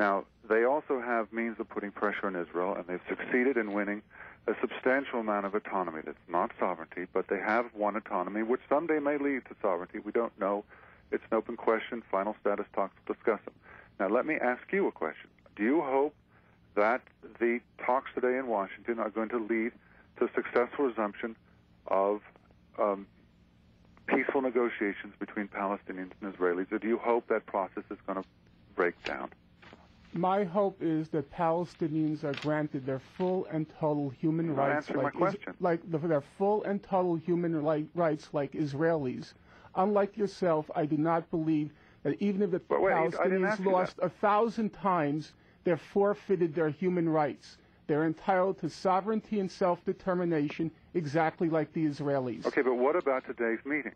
Now, they also have means of putting pressure on Israel, and they've succeeded in winning a substantial amount of autonomy. That's not sovereignty, but they have won autonomy, which someday may lead to sovereignty. We don't know. It's an open question. Final status talks will discuss them. Now, let me ask you a question. Do you hope that the talks today in Washington are going to lead to successful resumption of peaceful negotiations between Palestinians and Israelis, or do you hope that process is going to break down? My hope is that Palestinians are granted their full and total human rights, answering my question. Their full and total human rights like Israelis. Unlike yourself, I do not believe that even if the Palestinians lost 1,000 times, they've forfeited their human rights. They're entitled to sovereignty and self-determination exactly like the Israelis. Okay, but what about today's meeting?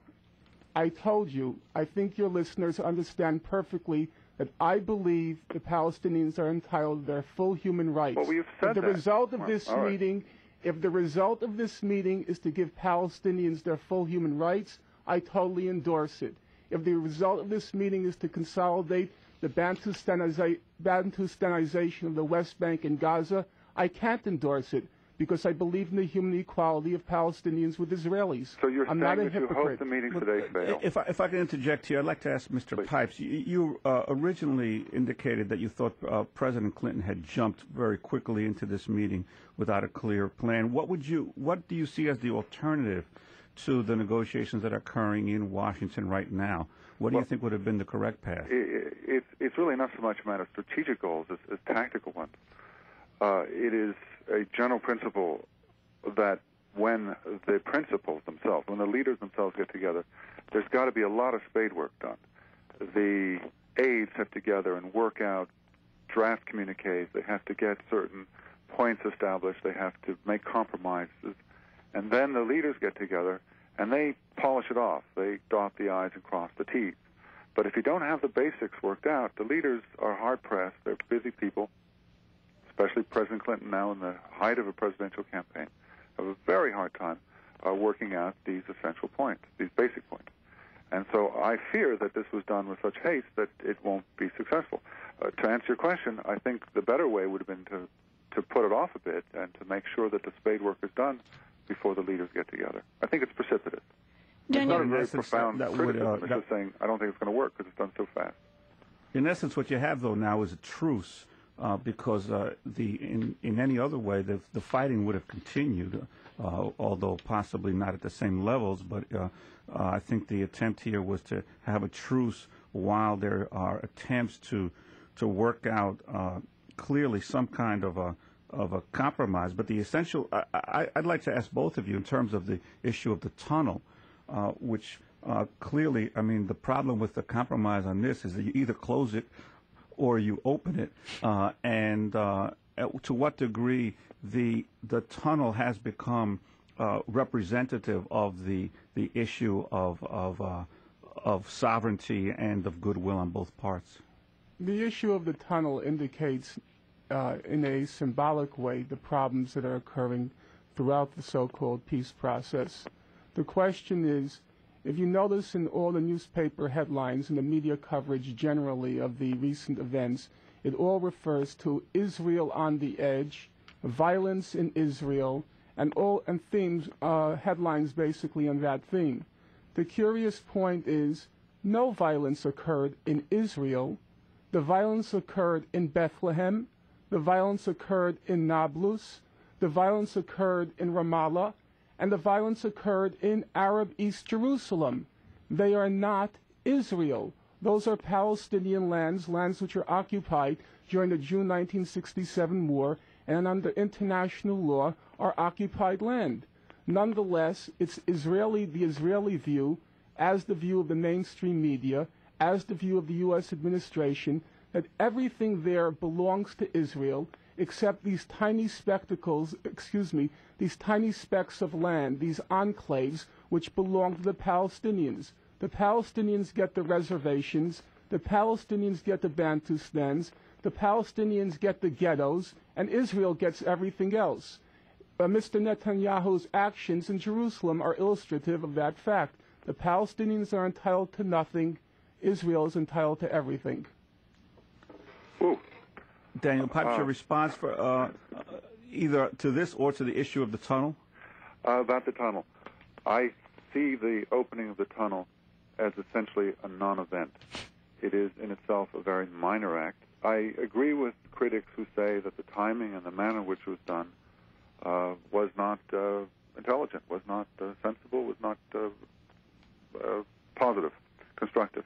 I told you, I think your listeners understand perfectly that I believe the Palestinians are entitled to their full human rights. Well, you've said if the that. result of this All right. meeting, if the result of this meeting is to give Palestinians their full human rights, I totally endorse it. If the result of this meeting is to consolidate the Bantustanization of the West Bank and Gaza, I can't endorse it because I believe in the human equality of Palestinians with Israelis. So you're I'm saying not a that you hypocrite. hope the meeting today fails? If I can interject here, I'd like to ask Mr. Please. Pipes. You originally indicated that you thought President Clinton had jumped very quickly into this meeting without a clear plan. What do you see as the alternative to the negotiations that are occurring in Washington right now? What do you think would have been the correct path? It's really not so much a matter of strategic goals as tactical ones. It is a general principle that when the principals themselves, when the leaders themselves get together, there's got to be a lot of spade work done. The aides have to gather and work out draft communiques. They have to get certain points established. They have to make compromises. And then the leaders get together and they polish it off. They dot the I's and cross the T's. But if you don't have the basics worked out, the leaders are hard-pressed. They're busy people, especially President Clinton now in the height of a presidential campaign, have a very hard time working out these essential points, these basic points. And so I fear that this was done with such haste that it won't be successful. To answer your question, I think the better way would have been to put it off a bit and to make sure that the spade work is done before the leaders get together. I think it's precipitous. It's not a very profound criticism. It's just saying I don't think it's going to work because it's done so fast. In essence, what you have, though, now is a truce because in any other way, the fighting would have continued, although possibly not at the same levels. But I think the attempt here was to have a truce while there are attempts to work out clearly some kind of a compromise. But the essential, I'd like to ask both of you in terms of the issue of the tunnel, which clearly, I mean, the problem with the compromise on this is that you either close it or you open it, and to what degree the tunnel has become representative of the issue of sovereignty and of goodwill on both parts. The issue of the tunnel indicates in a symbolic way the problems that are occurring throughout the so-called peace process. The question is, if you notice in all the newspaper headlines and the media coverage generally of the recent events, it all refers to Israel on the edge, violence in Israel, and themes, headlines basically on that theme. The curious point is, no violence occurred in Israel. The violence occurred in Bethlehem. The violence occurred in Nablus. The violence occurred in Ramallah. And the violence occurred in Arab East Jerusalem. They are not Israel. Those are Palestinian lands which were occupied during the June 1967 war, and under international law are occupied land. Nonetheless, it's the Israeli view, as the view of the mainstream media, as the view of the U.S. administration, that everything there belongs to Israel, except these tiny these tiny specks of land, these enclaves, which belong to the Palestinians. The Palestinians get the reservations, the Palestinians get the Bantustans, the Palestinians get the ghettos, and Israel gets everything else. Mr. Netanyahu's actions in Jerusalem are illustrative of that fact. The Palestinians are entitled to nothing. Israel is entitled to everything. Ooh, Daniel Pipes, your response for either to this or to the issue of the tunnel? About the tunnel. I see the opening of the tunnel as essentially a non-event. It is in itself a very minor act. I agree with critics who say that the timing and the manner in which it was done was not intelligent, was not sensible, was not positive, constructive.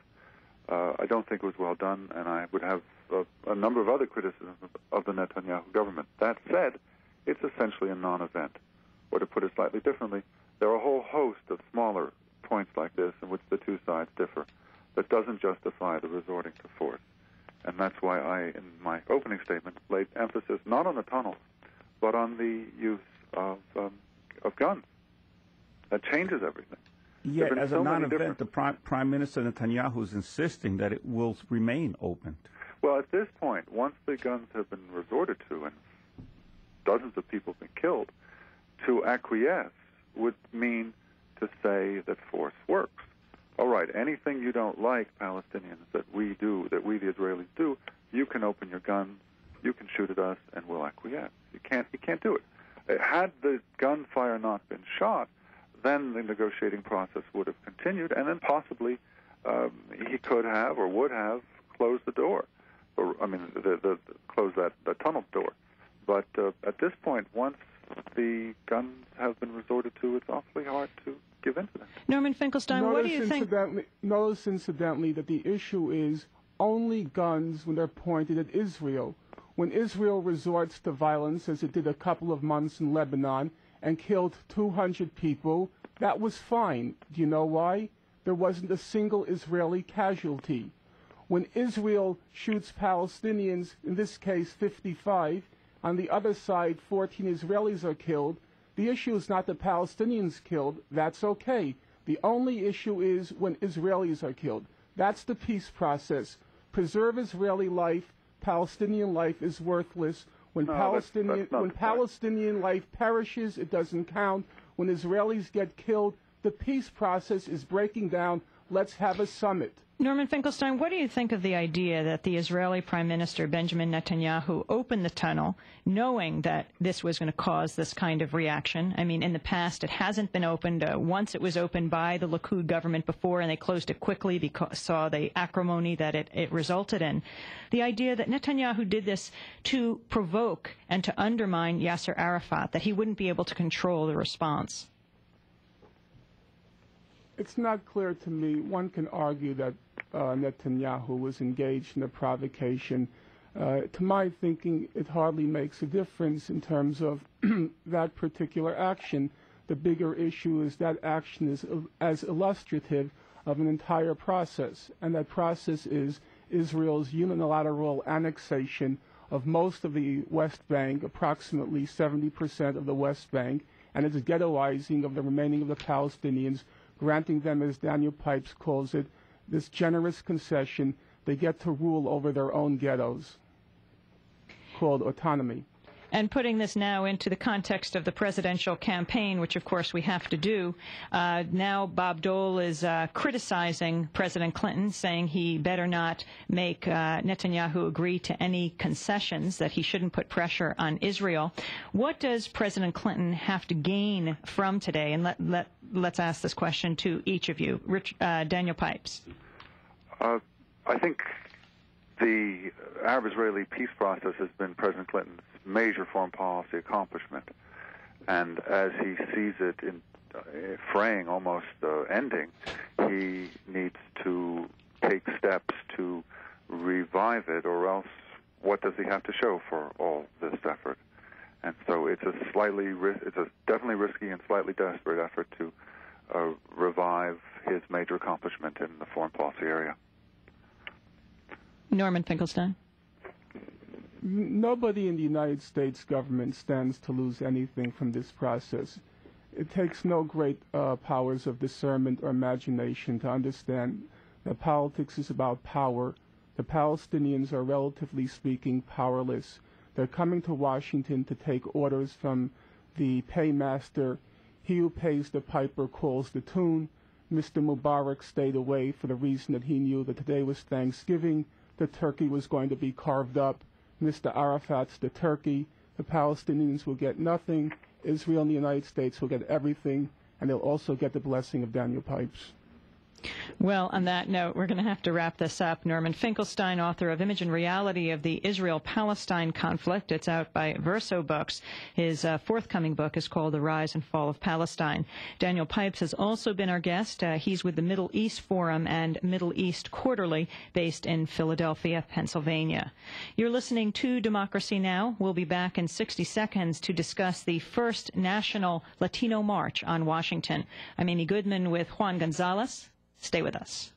I don't think it was well done, and I would have a number of other criticisms of the Netanyahu government. That said, it's essentially a non-event. Or to put it slightly differently, there are a whole host of smaller points like this in which the two sides differ that doesn't justify the resorting to force. And that's why I, in my opening statement, laid emphasis not on the tunnels, but on the use of guns. That changes everything. Yet, as a non-event, the Prime Minister Netanyahu is insisting that it will remain open. Well, at this point, once the guns have been resorted to and dozens of people have been killed, to acquiesce would mean to say that force works. All right, anything you don't like, Palestinians, that we do, that we the Israelis do, you can open your guns, you can shoot at us, and we'll acquiesce. You can't do it. Had the gunfire not been shot, then the negotiating process would have continued, and then possibly he could have or would have closed the door, or closed that tunnel door. But at this point, once the guns have been resorted to, it's awfully hard to give in to them. Norman Finkelstein, what do you think? Notice, incidentally, that the issue is only guns when they're pointed at Israel. When Israel resorts to violence, as it did a couple of months in Lebanon, and killed 200 people, that was fine. Do you know why? There wasn't a single Israeli casualty. When Israel shoots Palestinians, in this case 55, on the other side 14 Israelis are killed, the issue is not the Palestinians killed. That's okay. The only issue is when Israelis are killed. That's the peace process. Preserve Israeli life. Palestinian life is worthless. When Palestinian life perishes, it doesn't count. When Israelis get killed, the peace process is breaking down. Let's have a summit. Norman Finkelstein, what do you think of the idea that the Israeli Prime Minister Benjamin Netanyahu opened the tunnel knowing that this was going to cause this kind of reaction? I mean, in the past, it hasn't been opened. Once it was opened by the Likud government before, and they closed it quickly because saw the acrimony that it resulted in. The idea that Netanyahu did this to provoke and to undermine Yasser Arafat, that he wouldn't be able to control the response. It's not clear to me. One can argue that Netanyahu was engaged in a provocation. To my thinking, it hardly makes a difference in terms of that particular action. The bigger issue is that action is as illustrative of an entire process, and that process is Israel's unilateral annexation of most of the West Bank, approximately 70% of the West Bank, and its ghettoizing of the remaining of the Palestinians, granting them, as Daniel Pipes calls it, this generous concession. They get to rule over their own ghettos, called autonomy. And putting this now into the context of the presidential campaign, which of course we have to do, now Bob Dole is criticizing President Clinton, saying he better not make Netanyahu agree to any concessions, that he shouldn't put pressure on Israel. What does President Clinton have to gain from today? And let's ask this question to each of you. Daniel Pipes. I think the Arab-Israeli peace process has been President Clinton's major foreign policy accomplishment. And as he sees it in fraying, almost ending, he needs to take steps to revive it, or else what does he have to show for all this effort? And so it's a definitely risky and slightly desperate effort to revive his major accomplishment in the foreign policy area. Norman Finkelstein. Nobody in the United States government stands to lose anything from this process. It takes no great powers of discernment or imagination to understand that politics is about power. The Palestinians are, relatively speaking, powerless. They're coming to Washington to take orders from the paymaster. He who pays the piper calls the tune. Mr. Mubarak stayed away for the reason that he knew that today was Thanksgiving. The turkey was going to be carved up. Mr. Arafat's to Turkey. The Palestinians will get nothing. Israel and the United States will get everything, and they'll also get the blessing of Daniel Pipes. Well, on that note, we're going to have to wrap this up. Norman Finkelstein, author of Image and Reality of the Israel-Palestine Conflict. It's out by Verso Books. His forthcoming book is called The Rise and Fall of Palestine. Daniel Pipes has also been our guest. He's with the Middle East Forum and Middle East Quarterly, based in Philadelphia, Pennsylvania. You're listening to Democracy Now! We'll be back in 60 seconds to discuss the first National Latino March on Washington. I'm Amy Goodman with Juan Gonzalez. Stay with us.